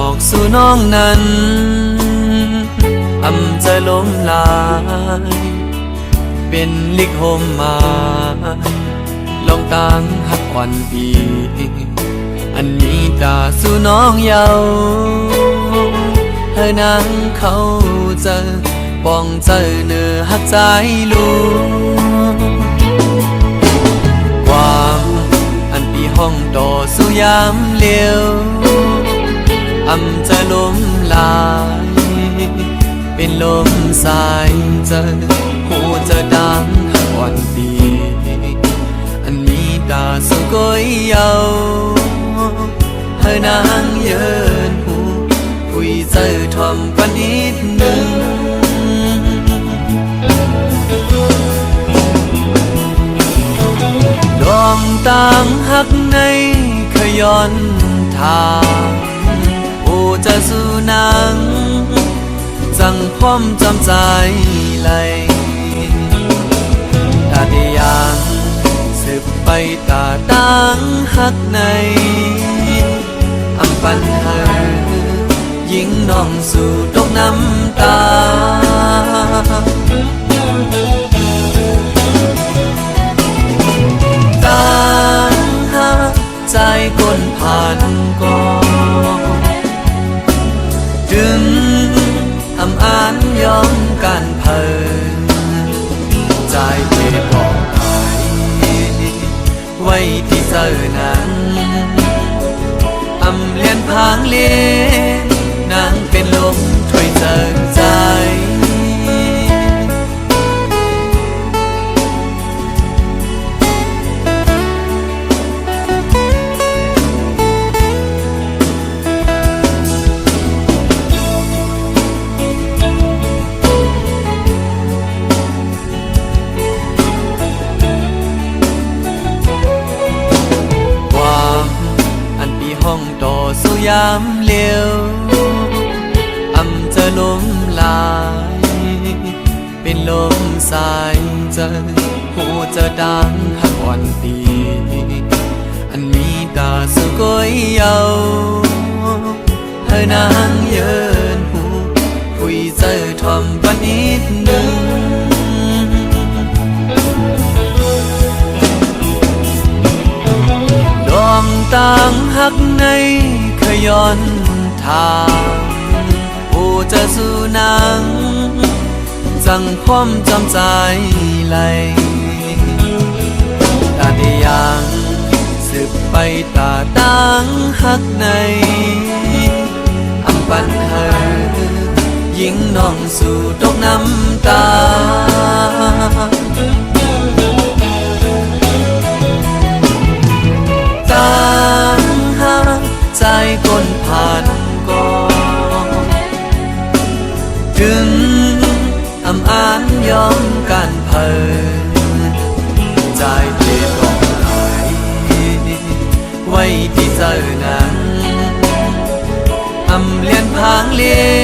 บอกสู่น้องนั้นอำจะล้มลายเป็นลิกโฮมมาลองต่างหักวันปีอันนี้ตาสู่น้องเยาเธอนางเขาเจอป้องเจอเนื้อหักใจลูกความอันปีห้องต่อสู่ยามเลี้ยวอำจะล้มลายเป็นลมสายเจอหูจะดังหักวันปีอันมีตาสู่ก้อยเยาเธอนางเยินหูคุยเจอทอมกันนิดหนึ่งดวงต่างหักในขย้อนทางโอ้จะสู่นางจังพร้อมจำใจไหลตาเดียงสืบไปตาต่างหักในอำปันเฮอยิ่งน้องสู่ตกน้ำตาต่างหักใจคนผ่านก่อนถึงอำอ่านยอมการเพินใจเจ็บบอกไปไว้ที่เจอนั้นอำเลียนพางเลียนนางเป็นลมถอยเจอใจห้องต่อสู่ยามเลี้ยวอำจะล้มลายเป็นลมสายเจอหูจะดังหักวันปีอันมีตาสู่ก้อยเยาเธอนางเยินหูคุยเจอทอมปันนิดหนึ่งดวงต่างหักในขย้อนทางโอ้จะสู่นางจังพร้อมจำใจไหลตาที่ยังสืบไปตาต่างหักในอำปันเฮอยิ่งน้องสู่ตกน้ำตาต่างหักใจคนผ่านก่อนถึงอำอ่านยอมการเพินใจเจ็บบอกไหลไว้ที่เจอนั้นอำเลียนพางเลีย